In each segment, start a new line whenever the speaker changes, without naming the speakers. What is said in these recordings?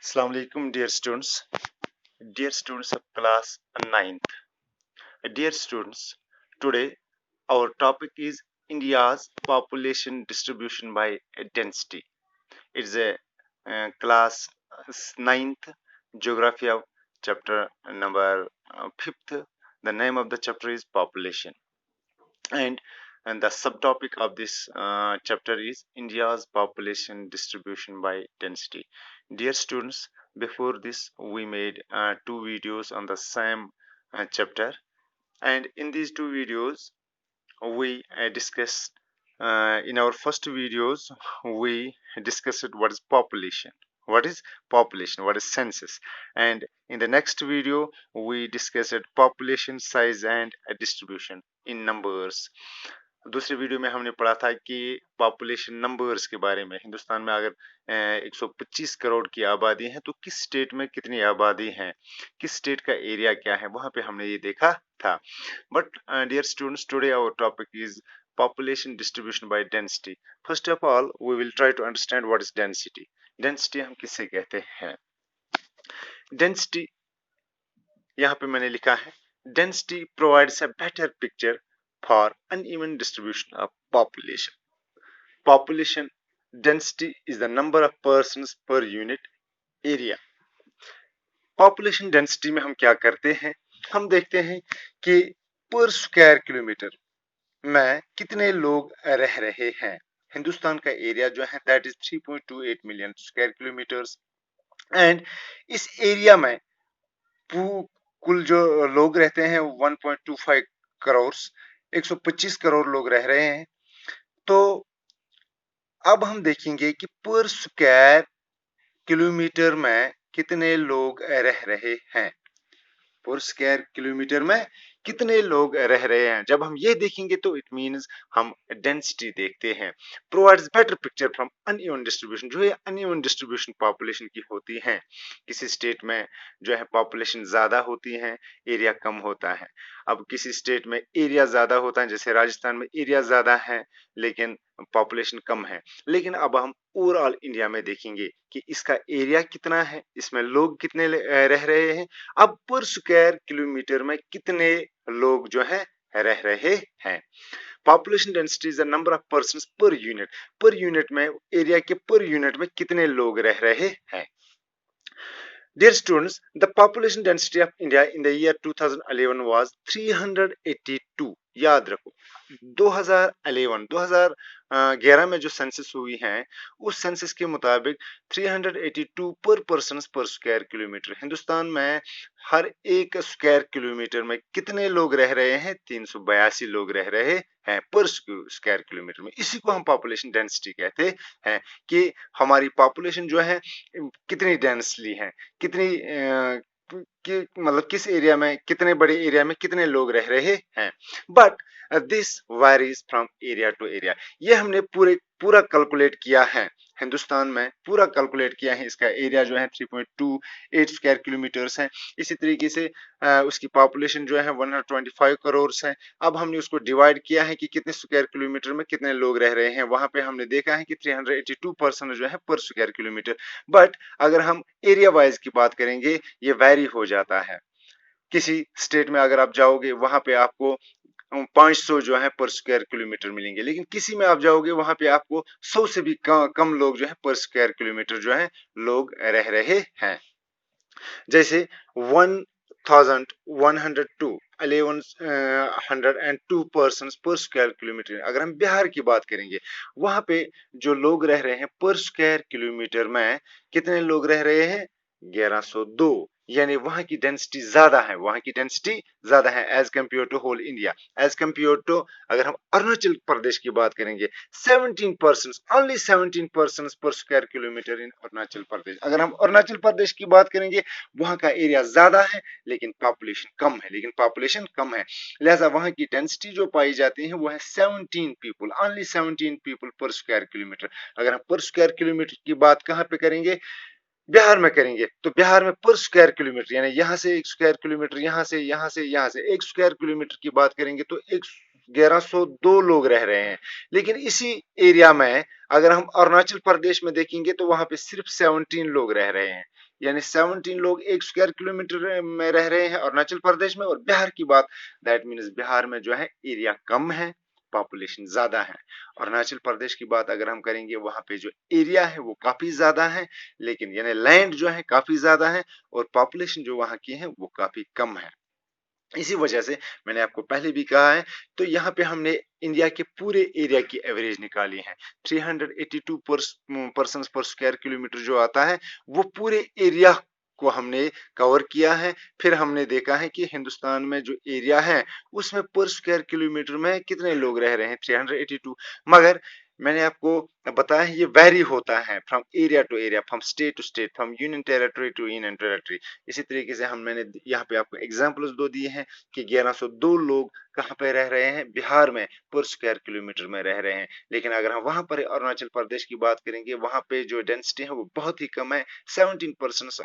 Assalamu alaikum, dear students of class 9th. Dear students, today our topic is India's population distribution by density. It's a class 9th geography of chapter number 5th. The name of the chapter is population, and the subtopic of this chapter is India's population distribution by density. Dear students, before this we made two videos on the same chapter, and in these two videos we discussed in our first videos we discussed what is population, what is census, and in the next video we discussed population size and distribution in numbers. दूसरे video में हमने पढ़ा था कि population numbers के बारे में, हिंदुस्तान में अगर 125 करोड़ की आबादी है तो किस स्टेट में कितनी आबादी है, किस स्टेट का एरिया क्या है, वहां पे हमने ये देखा था. But dear students, today our topic is population distribution by density. First of all, we will try to understand what is density. Density हम किससे कहते हैं? Density यहाँ पे मैंने लिखा है, density provides a better picture for uneven distribution of population. Population density is the number of persons per unit area. Population density में हम क्या करते हैं? हम देखते हैं कि पर स्क्वायर किलोमीटर में कितने लोग रह रहे हैं. हिंदुस्तान का एरिया जो है that is 3.28 million square kilometres, and इस एरिया में कुल जो लोग रहते हैं 1.25 करोड़, 125 करोड़ लोग रह रहे हैं. तो अब हम देखेंगे कि पर स्क्वायर किलोमीटर में कितने लोग रह रहे हैं, पर स्क्वायर किलोमीटर में कितने लोग रह रहे हैं. जब हम ये देखेंगे तो इट मींस हम डेंसिटी देखते हैं. Provides better picture from uneven distribution. जो है अनइवन डिस्ट्रीब्यूशन पॉपुलेशन की होती है. किसी स्टेट में जो है पॉपुलेशन ज्यादा होती है, एरिया कम होता है. अब किसी स्टेट में एरिया ज्यादा होता है, जैसे राजस्थान में एरिया ज्यादा है लेकिन पॉपुलेशन कम है. लेकिन अब हम ओवरऑल इंडिया में देखेंगे कि इसका एरिया कितना है, इसमें लोग कितने रह रहे हैं. अब पर स्क्वायर किलोमीटर में कितने लोग जो है रह रहे हैं. Population density is the number of persons per unit. Per unit में, एरिया के पर यूनिट में कितने लोग रह रहे हैं. Dear students, the population density of India in the year 2011 was 382. याद रखो 2011 में जो सेंसस हुई है उस सेंसस के मुताबिक 382 पर person per square kilometre. Hindustan में हर एक स्क्वायर किलोमीटर में कितने लोग रह रहे हैं? 382 लोग रह रहे हैं पर स्क्वायर किलोमीटर में. इसी को हम पॉपुलेशन डेंसिटी कहते हैं कि हमारी पॉपुलेशन जो है कितनी डेंसली है, कितनी मतलब किस एरिया में, कितने बड़े एरिया में कितने लोग रह रहे हैं. But this varies from area to area. ये हमने पूरा कैलकुलेट किया है, हिंदुस्तान में पूरा कैलकुलेट किया है. इसका एरिया जो है 3.28 स्क्वायर किलोमीटर्स है. इसी तरीके से उसकी पॉपुलेशन जो है 125 करोड़ है. अब हमने उसको डिवाइड किया है कि कितने स्क्वायर किलोमीटर में कितने लोग रह रहे हैं. वहां पे हमने देखा है कि 382 पर्सन जो है पर स्क्वायर किलोमीटर. बट अगर हम एरिया वाइज की बात करेंगे ये वैरी हो जाता है. किसी स्टेट में अगर आप जाओगे वहां पे आपको 500 जो है पर स्क्वायर किलोमीटर मिलेंगे, लेकिन किसी में आप जाओगे वहां पे आपको 100 से भी कम लोग जो है पर स्क्वायर किलोमीटर जो है लोग रह रहे हैं. जैसे 1102 पर्सन पर स्क्वायर किलोमीटर. अगर हम बिहार की बात करेंगे वहां पे जो लोग रह रहे हैं पर स्क्वायर किलोमीटर में कितने लोग रह रहे हैं? 1102. यानी वहां की डेंसिटी ज्यादा है, वहां की डेंसिटी ज्यादा है as compare to whole India. As compare to अगर हम अरुणाचल प्रदेश की बात करेंगे 17 person, only 17 person per square kilometre in Arunachal Pradesh. अगर हम अरुणाचल प्रदेश की बात करेंगे वहां का एरिया ज्यादा है लेकिन पॉपुलेशन कम है. लिहाजा वहां की डेंसिटी जो पाई जाती है वो है 17 पीपल, ओनली 17 पीपल पर स्क्वायर किलोमीटर. अगर हम पर स्क्वायर किलोमीटर की बात कहां पे करेंगे? बिहार में करेंगे. तो बिहार में पर स्क्वायर किलोमीटर यानी यहां से 1 स्क्वायर किलोमीटर, यहां से 1 स्क्वायर किलोमीटर की बात करेंगे तो 1102 लोग रह रहे हैं. लेकिन इसी एरिया में अगर हम अरुणाचल प्रदेश में देखेंगे तो वहां पे सिर्फ 17 लोग रह रहे हैं. यानी 17 लोग 1 स्क्वायर किलोमीटर में रह रहे हैं अरुणाचल प्रदेश में। और बिहार की बात, दैट मीन्स बिहार में जो है एरिया कम है, पॉपुलेशन ज्यादा है। अरुणाचल प्रदेश की बात अगर हम करेंगे, वहां पे जो एरिया है वो काफी ज्यादा है, लेकिन यानी लैंड जो है काफी ज्यादा है, और पॉपुलेशन जो वहां की है वो काफी कम है। इसी वजह से मैंने आपको पहले भी कहा है, तो यहाँ पे हमने इंडिया के पूरे एरिया की एवरेज निकाली है। 382 पर्सन पर स्क्वायर किलोमीटर जो आता है, वो पूरे एरिया को हमने कवर किया है। फिर हमने देखा है कि हिंदुस्तान में जो एरिया है उसमें पर स्क्वायर किलोमीटर में कितने लोग रह रहे हैं, 382। मगर मैंने आपको बताया है ये वेरी होता है from area to area, from state to state, from union territory to union territory. इसी तरीके से मैंने यहाँ पे आपको एग्जाम्पल्स दो दिए हैं कि 1102 लोग कहाँ पे रह रहे हैं, बिहार में पर स्क्वायर किलोमीटर में रह रहे हैं। लेकिन अगर हम वहां पर अरुणाचल प्रदेश की बात करेंगे, वहां पे जो डेंसिटी है वो बहुत ही कम है, 17%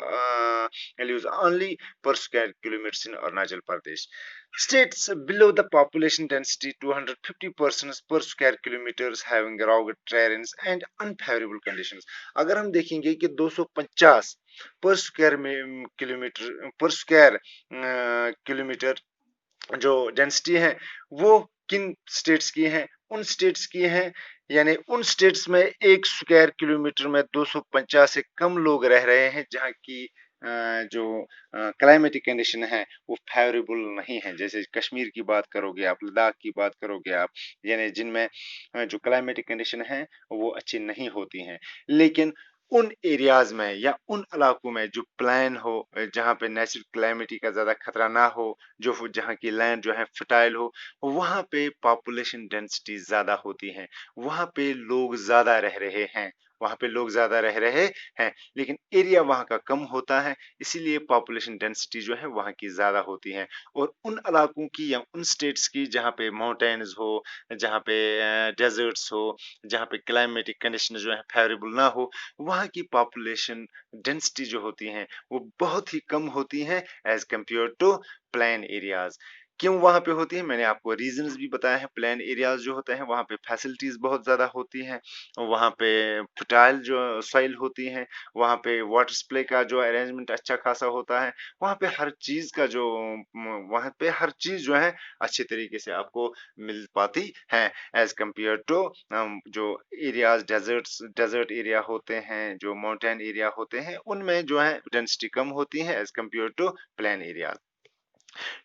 ओनली पर square kilometre in Arunachal Pradesh. States below the population density 250 persons per square kilometers having rugged terrains and unfavorable conditions। अगर हम देखेंगे कि 250 पर स्क्वायर किलोमीटर पर स्क्वायर किलोमीटर जो डेंसिटी है वो किन स्टेट्स की है, उन स्टेट्स की है, यानी उन स्टेट्स में 1 स्क्वायर किलोमीटर में 250 से कम लोग रह रहे हैं जहां की जो क्लाइमेटिक कंडीशन है वो फेवरेबल नहीं है। जैसे कश्मीर की बात करोगे आप, लद्दाख की बात करोगे आप, यानी जिनमें जो क्लाइमेटिक कंडीशन है वो अच्छी नहीं होती हैं। लेकिन उन एरियाज में या उन इलाकों में जो प्लान हो, जहाँ पे नेचुरल क्लाइमेटी का ज्यादा खतरा ना हो, जो जहाँ की लैंड जो है फर्टाइल हो, वहां पे पॉपुलेशन डेंसिटी ज्यादा होती है, वहां पे लोग ज्यादा रह रहे हैं, वहां पे लोग ज्यादा रह रहे हैं, लेकिन एरिया वहां का कम होता है, इसीलिए पॉपुलेशन डेंसिटी जो है वहां की ज्यादा होती है। और उन इलाकों की या उन स्टेट्स की जहाँ पे माउंटेन्स हो, जहाँ पे डेजर्ट्स हो, जहाँ पे क्लाइमेटिक कंडीशन जो है फेवरेबल ना हो, वहाँ की पॉपुलेशन डेंसिटी जो होती है वो बहुत ही कम होती है as compare to plain areas. क्यों वहां पे होती है, मैंने आपको रीजंस भी बताया है। प्लेन एरियाज जो होते हैं वहां पे फैसिलिटीज बहुत ज्यादा होती हैं, वहां पे फर्टाइल जो सॉइल होती है, वहां पे वाटर सप्लाई का जो अरेंजमेंट अच्छा खासा होता है, वहां पे हर चीज का जो वहां पे हर चीज जो है अच्छे तरीके से आपको मिल पाती है एज कंपेयर टू जो एरियाज डेजर्ट एरिया होते हैं, जो माउंटेन एरिया होते हैं, उनमें जो है डेंसिटी कम होती है as compare to plain area.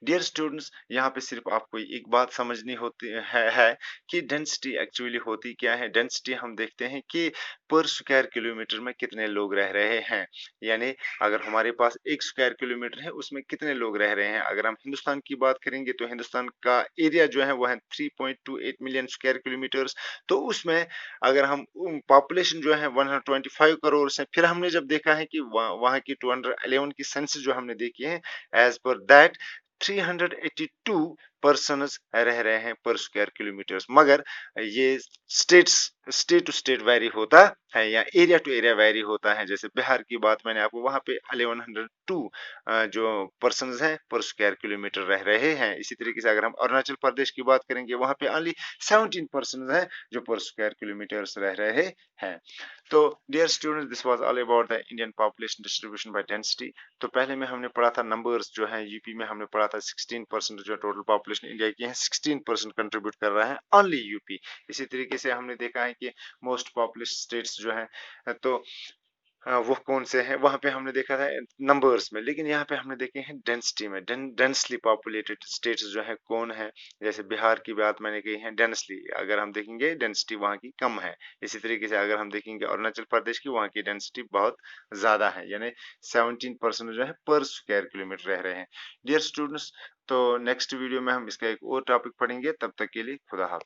Dear students, यहाँ पे सिर्फ आपको एक बात समझनी होती है कि डेंसिटी एक्चुअली होती क्या है। डेंसिटी हम देखते हैं कि पर स्क्वायर किलोमीटर में कितने लोग रह रहे हैं, यानी अगर हमारे पास 1 स्क्वायर किलोमीटर है उसमें कितने लोग रह रहे हैं। अगर हम हिंदुस्तान की बात करेंगे तो हिंदुस्तान का एरिया जो है वो है 3.28 मिलियन स्क्वायर किलोमीटर्स। तो उसमें अगर हम पॉपुलेशन जो है 125 करोड़ से, फिर हमने जब देखा है कि वहाँ की 211 की सेंसस जो हमने देखी है, एज पर दैट 382 पर्सनस रह रहे हैं पर स्क्वायर किलोमीटर्स। मगर ये स्टेट टू स्टेट वेरी होता है या एरिया टू एरिया वेरी होता है। जैसे बिहार की बात मैंने आपको, वहां पे 1102 जो पर्सनस हैं पर स्क्वायर किलोमीटर रह रहे हैं। इसी तरीके से अगर हम अरुणाचल प्रदेश की बात करेंगे, वहां पे ओनली 17 पर्सन हैं जो पर स्क्वायर किलोमीटर्स रह रहे हैं। तो dear students, this was all about the Indian population distribution by density. तो पहले में हमने पढ़ा था नंबर्स जो है, यूपी में हमने पढ़ा था 16% जो टोटल पॉपुलेशन इंडिया की है 16% कंट्रीब्यूट कर रहा है ओनली यूपी। इसी तरीके से हमने देखा है कि मोस्ट पॉपुलेस स्टेट्स जो है, तो वो कौन से हैं, वहां पे हमने देखा था नंबर्स में, लेकिन यहाँ पे हमने देखे हैं डेंसिटी में। डेंसली पॉपुलेटेड स्टेट्स जो है कौन है, जैसे बिहार की बात मैंने कही है, डेंसली अगर हम देखेंगे डेंसिटी वहाँ की कम है। इसी तरीके से अगर हम देखेंगे अरुणाचल प्रदेश की, वहाँ की डेंसिटी बहुत ज्यादा है, यानी 17% जो है पर स्क्वायर किलोमीटर रह रहे हैं। डियर स्टूडेंट्स, तो नेक्स्ट वीडियो में हम इसका एक और टॉपिक पढ़ेंगे। तब तक के लिए खुदा हाफिज।